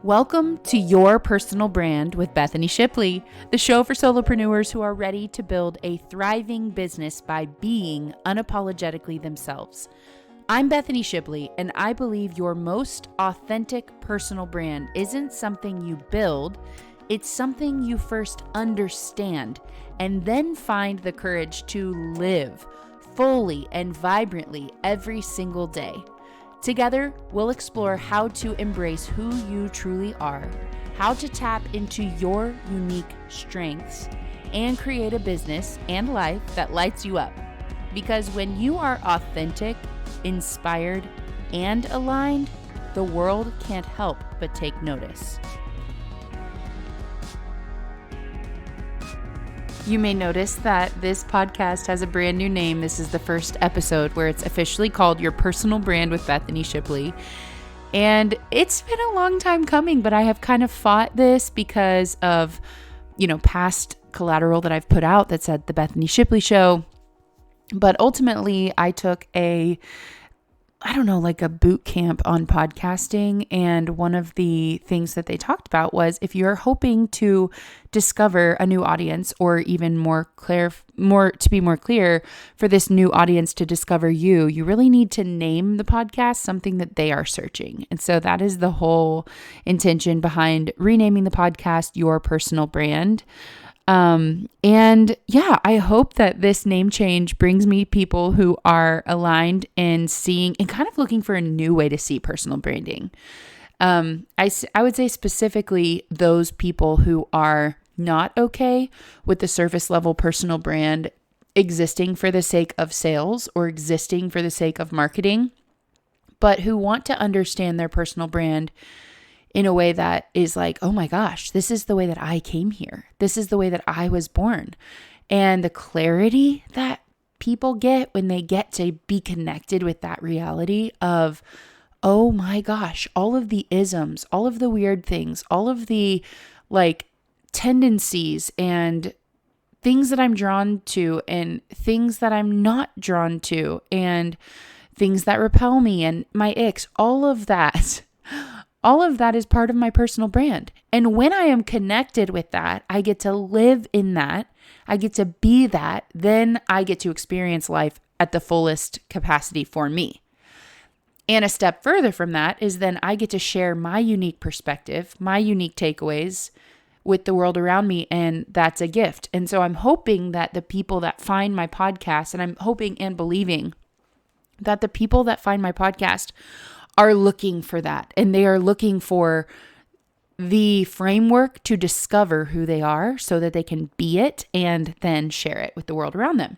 Welcome to Your Personal Brand with Bethany Shipley, the show for solopreneurs who are ready to build a thriving business by being unapologetically themselves. I'm Bethany Shipley, and I believe your most authentic personal brand isn't something you build, it's something you first understand and then find the courage to live fully and vibrantly every single day. Together, we'll explore how to embrace who you truly are, how to tap into your unique strengths, and create a business and life that lights you up. Because when you are authentic, inspired, and aligned, the world can't help but take notice. You may notice that this podcast has a brand new name. This is the first episode where it's officially called Your Personal Brand with Bethany Shipley. And it's been a long time coming, but I have kind of fought this because of, past collateral that I've put out that said The Bethany Shipley Show. But ultimately, I took a boot camp on podcasting. And one of the things that they talked about was if you're hoping to discover a new audience, or even to be more clear for this new audience to discover you, you really need to name the podcast something that they are searching. And so that is the whole intention behind renaming the podcast Your Personal Brand. I hope that this name change brings me people who are aligned and seeing and kind of looking for a new way to see personal branding. I would say specifically those people who are not okay with the surface level personal brand existing for the sake of sales or existing for the sake of marketing, but who want to understand their personal brand in a way that is like, oh my gosh, this is the way that I came here. This is the way that I was born. And the clarity that people get when they get to be connected with that reality of, oh my gosh, all of the isms, all of the weird things, all of the tendencies and things that I'm drawn to and things that I'm not drawn to and things that repel me and my icks, all of that. All of that is part of my personal brand. And when I am connected with that, I get to live in that. I get to be that. Then I get to experience life at the fullest capacity for me. And a step further from that is then I get to share my unique perspective, my unique takeaways with the world around me. And that's a gift. And so I'm hoping that the people that find my podcast, and I'm hoping and believing that the people that find my podcast are looking for that, and they are looking for the framework to discover who they are so that they can be it and then share it with the world around them.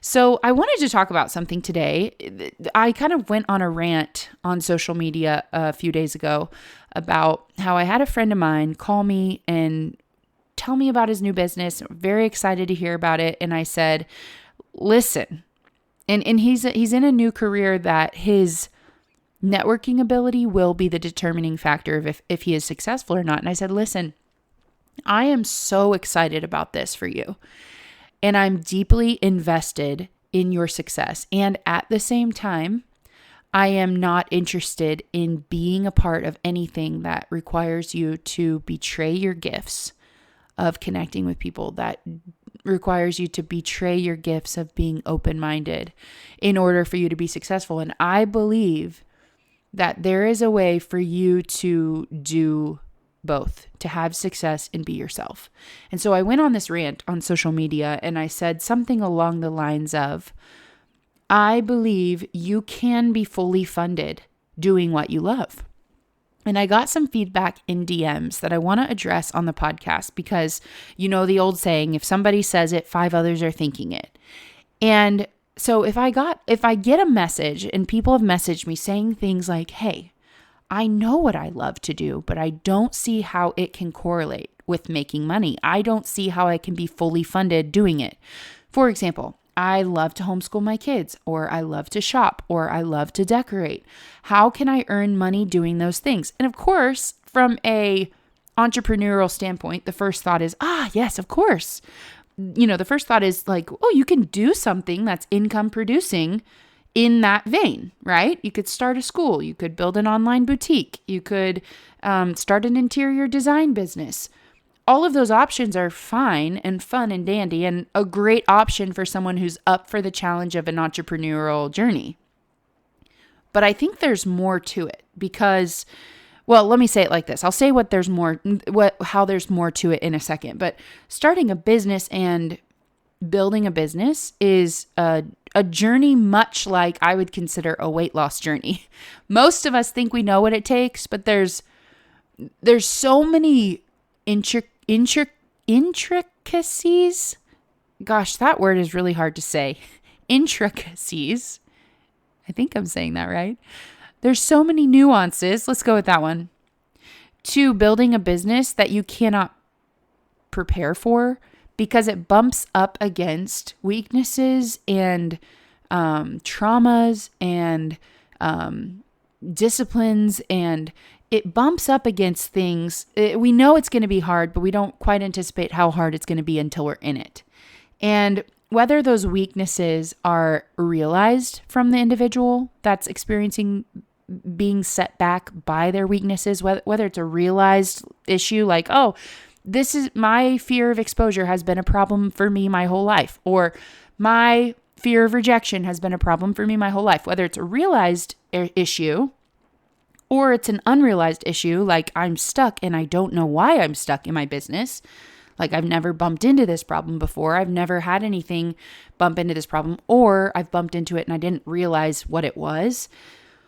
So I wanted to talk about something today. I kind of went on a rant on social media a few days ago about how I had a friend of mine call me and tell me about his new business. I'm very excited to hear about it. And I said, listen, and he's in a new career that his networking ability will be the determining factor of if he is successful or not. And I said, listen, I am so excited about this for you. And I'm deeply invested in your success. And at the same time, I am not interested in being a part of anything that requires you to betray your gifts of connecting with people, that requires you to betray your gifts of being open-minded in order for you to be successful. And I believe that there is a way for you to do both, to have success and be yourself. And so I went on this rant on social media and I said something along the lines of, I believe you can be fully funded doing what you love. And I got some feedback in DMs that I want to address on the podcast because the old saying, if somebody says it, 5 others are thinking it. And so if I get a message and people have messaged me saying things like, hey, I know what I love to do, but I don't see how it can correlate with making money. I don't see how I can be fully funded doing it. For example, I love to homeschool my kids, or I love to shop, or I love to decorate. How can I earn money doing those things? And of course, from a entrepreneurial standpoint, the first thought is, yes, of course. The first thought is like, oh, you can do something that's income producing in that vein, right? You could start a school. You could build an online boutique. You could start an interior design business. All of those options are fine and fun and dandy and a great option for someone who's up for the challenge of an entrepreneurial journey. But I think there's more to it because, well, let me say it like this. I'll say how there's more to it in a second. But starting a business and building a business is a journey much like I would consider a weight loss journey. Most of us think we know what it takes, but there's so many intricacies. Gosh, that word is really hard to say. Intricacies. I think I'm saying that right. There's so many nuances. Let's go with that one. To building a business that you cannot prepare for because it bumps up against weaknesses and traumas and disciplines, and it bumps up against things. We know it's going to be hard, but we don't quite anticipate how hard it's going to be until we're in it. And whether those weaknesses are realized from the individual that's experiencing being set back by their weaknesses, whether it's a realized issue like, oh, this is my fear of exposure has been a problem for me my whole life, or my fear of rejection has been a problem for me my whole life, whether it's a realized issue or it's an unrealized issue, like I'm stuck and I don't know why I'm stuck in my business. Like I've never bumped into this problem before. I've never had anything bump into this problem, or I've bumped into it and I didn't realize what it was.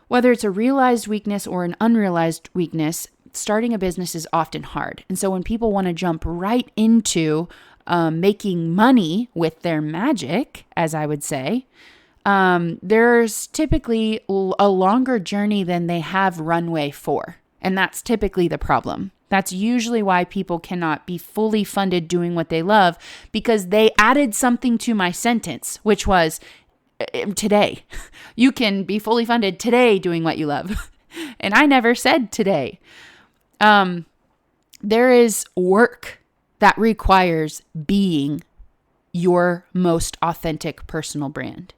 Whether it's a realized weakness or an unrealized weakness, starting a business is often hard. And so when people want to jump right into making money with their magic, as I would say, there's typically a longer journey than they have runway for. And that's typically the problem. That's usually why people cannot be fully funded doing what they love, because they added something to my sentence, which was today. You can be fully funded today doing what you love. And I never said today. There is work that requires being your most authentic personal brand.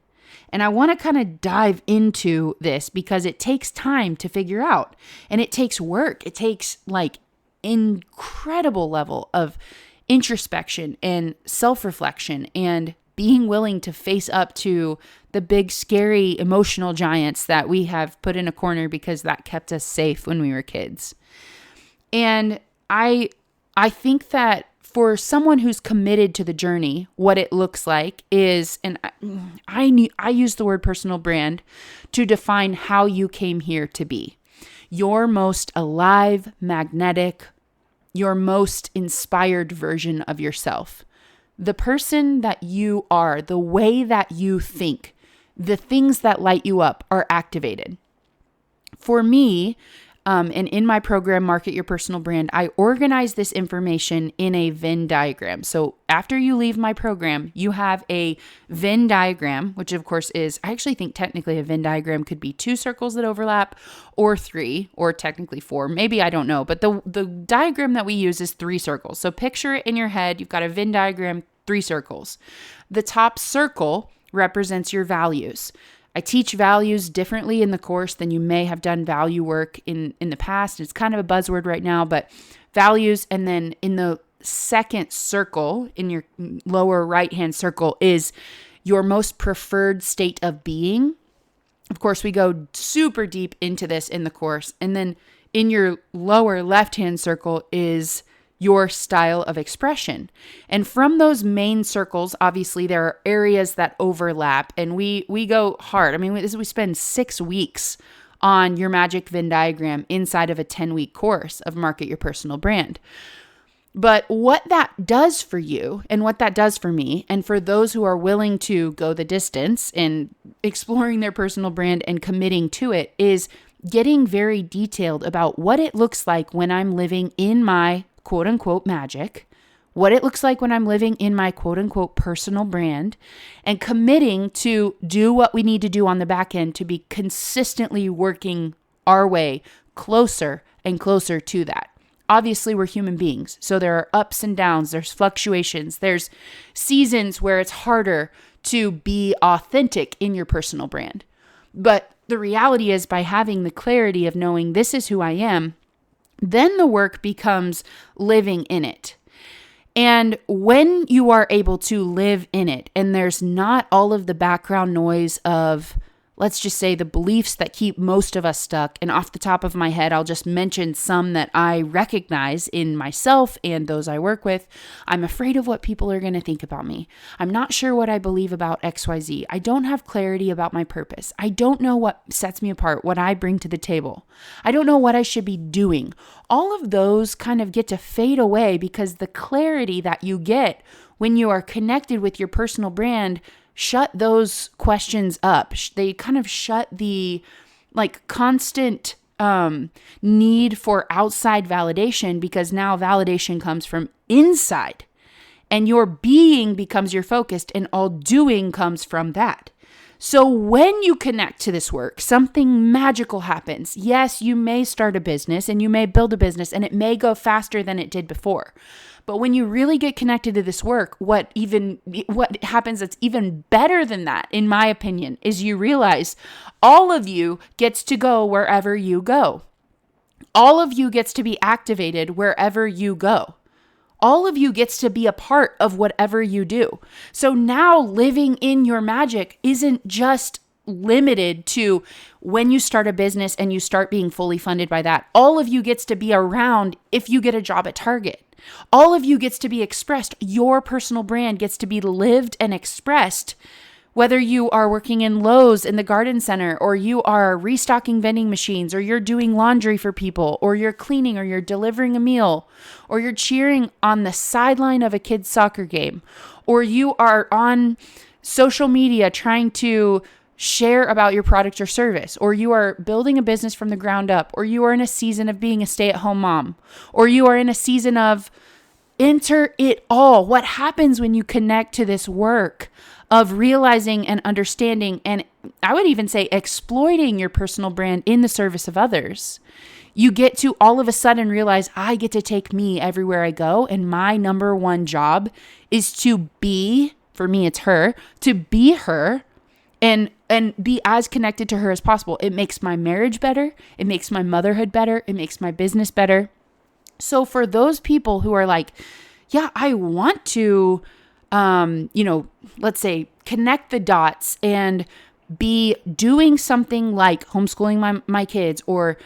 And I want to kind of dive into this because it takes time to figure out, and it takes work. It takes like incredible level of introspection and self-reflection and being willing to face up to the big, scary, emotional giants that we have put in a corner because that kept us safe when we were kids. And I think that for someone who's committed to the journey, what it looks like is, and I use the word personal brand to define how you came here to be. Your most alive, magnetic, your most inspired version of yourself. The person that you are, the way that you think, the things that light you up are activated. For me, and in my program, Market Your Personal Brand, I organize this information in a Venn diagram. So after you leave my program, you have a Venn diagram, which of course is, I actually think technically a Venn diagram could be 2 circles that overlap, or 3, or technically 4. Maybe, I don't know. But the diagram that we use is 3 circles. So picture it in your head. You've got a Venn diagram, 3 circles. The top circle represents your values. I teach values differently in the course than you may have done value work in the past. It's kind of a buzzword right now, but values. And then in the second circle, in your lower right-hand circle, is your most preferred state of being. Of course, we go super deep into this in the course. And then in your lower left-hand circle is your style of expression. And from those main circles, obviously there are areas that overlap, and we go hard. I mean, we spend 6 weeks on your magic Venn diagram inside of a 10-week course of Market Your Personal Brand. But what that does for you, and what that does for me, and for those who are willing to go the distance in exploring their personal brand and committing to it, is getting very detailed about what it looks like when I'm living in my quote unquote magic, what it looks like when I'm living in my quote unquote personal brand, and committing to do what we need to do on the back end to be consistently working our way closer and closer to that. Obviously, we're human beings, so there are ups and downs, there's fluctuations, there's seasons where it's harder to be authentic in your personal brand. But the reality is, by having the clarity of knowing this is who I am, then the work becomes living in it. And when you are able to live in it, and there's not all of the background noise of, let's just say, the beliefs that keep most of us stuck. And off the top of my head, I'll just mention some that I recognize in myself and those I work with. I'm afraid of what people are going to think about me. I'm not sure what I believe about XYZ. I don't have clarity about my purpose. I don't know what sets me apart, what I bring to the table. I don't know what I should be doing. All of those kind of get to fade away because the clarity that you get when you are connected with your personal brand shut those questions up. They kind of shut the constant need for outside validation, because now validation comes from inside and your being becomes your focus, and all doing comes from that. So when you connect to this work, something magical happens. Yes, you may start a business and you may build a business and it may go faster than it did before. But when you really get connected to this work, what happens that's even better than that, in my opinion, is you realize all of you gets to go wherever you go. All of you gets to be activated wherever you go. All of you gets to be a part of whatever you do. So now living in your magic isn't just limited to when you start a business and you start being fully funded by that. All of you gets to be around if you get a job at Target. All of you gets to be expressed. Your personal brand gets to be lived and expressed, whether you are working in Lowe's in the garden center, or you are restocking vending machines, or you're doing laundry for people, or you're cleaning, or you're delivering a meal, or you're cheering on the sideline of a kid's soccer game, or you are on social media trying to share about your product or service, or you are building a business from the ground up, or you are in a season of being a stay-at-home mom, or you are in a season of enter it all. What happens when you connect to this work of realizing and understanding, and I would even say exploiting your personal brand in the service of others? You get to all of a sudden realize, I get to take me everywhere I go, and my number one job is to be, for me it's her, to be her, and be as connected to her as possible. It makes my marriage better. It makes my motherhood better. It makes my business better. So for those people who are like, yeah, I want to, let's say connect the dots and be doing something like homeschooling my kids, or,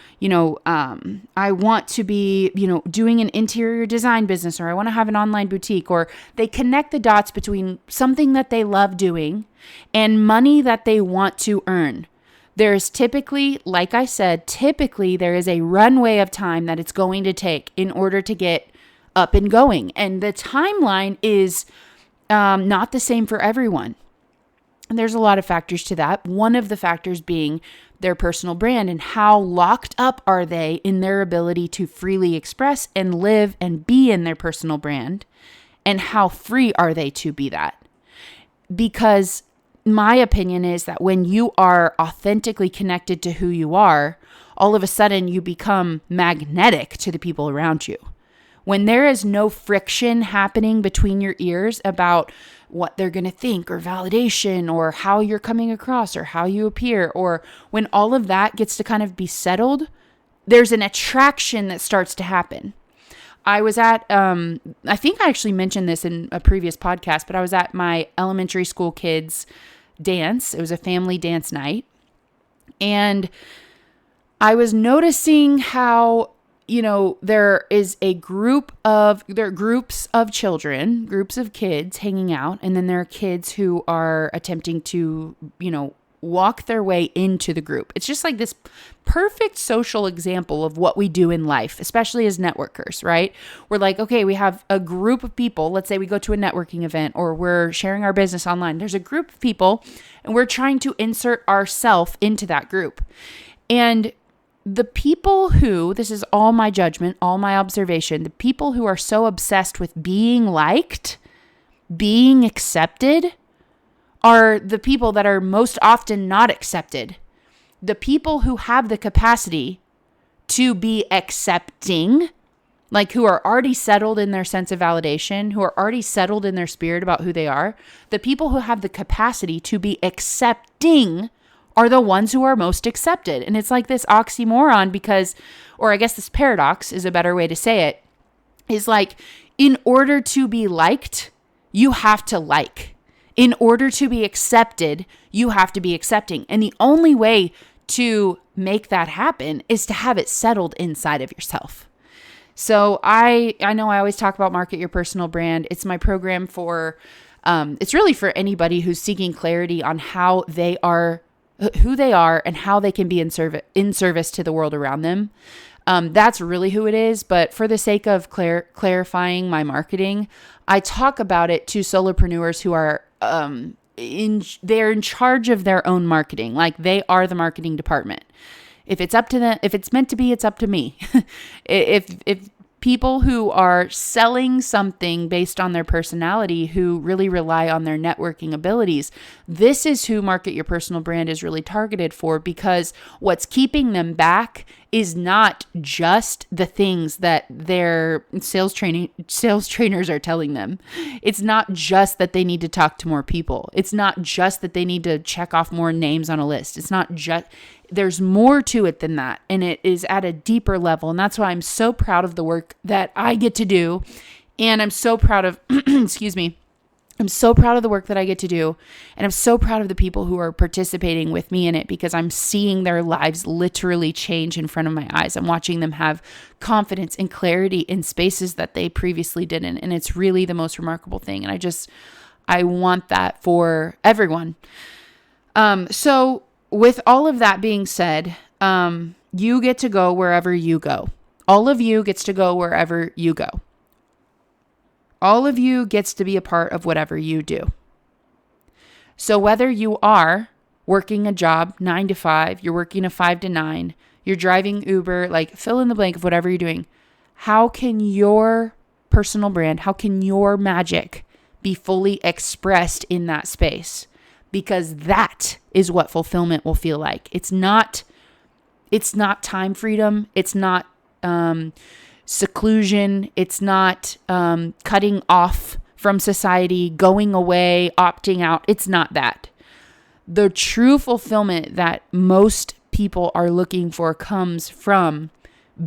I want to be, doing an interior design business, or I want to have an online boutique, or they connect the dots between something that they love doing and money that they want to earn. There's typically, like I said, there is a runway of time that it's going to take in order to get up and going. And the timeline is not the same for everyone. And there's a lot of factors to that. One of the factors being their personal brand, and how locked up are they in their ability to freely express and live and be in their personal brand, and how free are they to be that? Because my opinion is that when you are authentically connected to who you are, all of a sudden you become magnetic to the people around you. When there is no friction happening between your ears about what they're going to think, or validation, or how you're coming across, or how you appear, or when all of that gets to kind of be settled, there's an attraction that starts to happen. I was at, I think I actually mentioned this in a previous podcast, but I was at my elementary school kids' dance. It was a family dance night. And I was noticing how, there are groups of children, groups of kids hanging out. And then there are kids who are attempting to, walk their way into the group. It's just like this perfect social example of what we do in life, especially as networkers, right? We're like, okay, we have a group of people. Let's say we go to a networking event, or we're sharing our business online. There's a group of people, and we're trying to insert ourselves into that group. And the people who, this is all my judgment, all my observation, the people who are so obsessed with being liked, being accepted, are the people that are most often not accepted. The people who have the capacity to be accepting, like who are already settled in their sense of validation, who are already settled in their spirit about who they are, the people who have the capacity to be accepting are the ones who are most accepted. And it's like this oxymoron because, or I guess this paradox is a better way to say it, is like, in order to be liked, you have to like. In order to be accepted, you have to be accepting. And the only way to make that happen is to have it settled inside of yourself. So I know I always talk about Market Your Personal Brand. It's my program for, it's really for anybody who's seeking clarity on how they are, who they are, and how they can be in service to the world around them. That's really who it is. But for the sake of clarifying my marketing, I talk about it to solopreneurs who are they're in charge of their own marketing. Like, they are the marketing department. If it's up to them, if it's meant to be, it's up to me. if people who are selling something based on their personality, who really rely on their networking abilities, this is who Market Your Personal Brand is really targeted for, because what's keeping them back is not just the things that their sales trainers are telling them. It's not just that they need to talk to more people. It's not just that they need to check off more names on a list. It's not just, there's more to it than that. And it is at a deeper level. And that's why I'm so proud of the work that I get to do. And I'm so proud of, excuse me, I'm so proud of the work that I get to do. And I'm so proud of the people who are participating with me in it, because I'm seeing their lives literally change in front of my eyes. I'm watching them have confidence and clarity in spaces that they previously didn't. And it's really the most remarkable thing. And I want that for everyone. So with all of that being said, you get to go wherever you go. All of you gets to go wherever you go. All of you gets to be a part of whatever you do. So whether you are working a job 9 to 5, you're working a 5 to 9, you're driving Uber, like, fill in the blank of whatever you're doing, how can your personal brand, how can your magic be fully expressed in that space? Because that is what fulfillment will feel like. It's not time freedom. It's not seclusion. It's not cutting off from society, going away, opting out. It's not that. The true fulfillment that most people are looking for comes from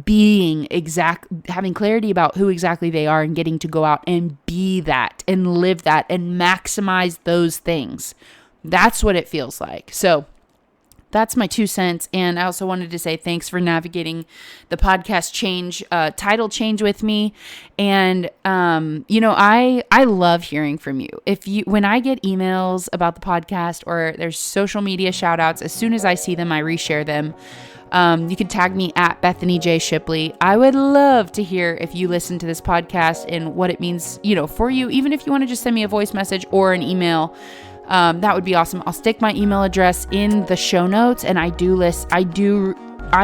having clarity about who exactly they are and getting to go out and be that and live that and maximize those things. That's what it feels like. So that's my 2 cents. And I also wanted to say thanks for navigating the podcast title change with me. And, I love hearing from you. When I get emails about the podcast or there's social media shout outs, as soon as I see them, I reshare them. You can tag me at Bethany J. Shipley. I would love to hear if you listen to this podcast and what it means, for you, even if you want to just send me a voice message or an email. That would be awesome. I'll stick my email address in the show notes, and I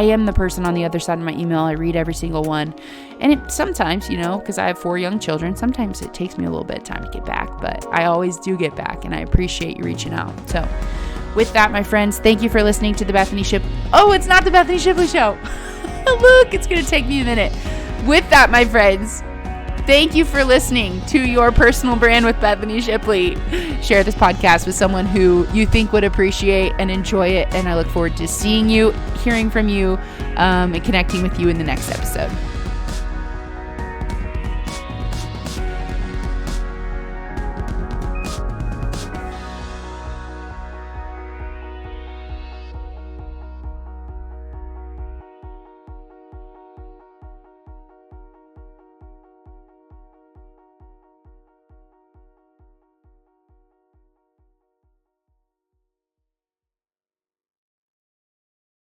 am the person on the other side of my email. I read every single one. And it sometimes, because I have 4 young children, sometimes it takes me a little bit of time to get back, but I always do get back, and I appreciate you reaching out. So with that, my friends, thank you for listening to the Bethany Shipley. Oh, it's not the Bethany Shipley Show. Look, it's going to take me a minute. With that, my friends, thank you for listening to Your Personal Brand with Bethany Shipley. Share this podcast with someone who you think would appreciate and enjoy it. And I look forward to seeing you, hearing from you, and connecting with you in the next episode.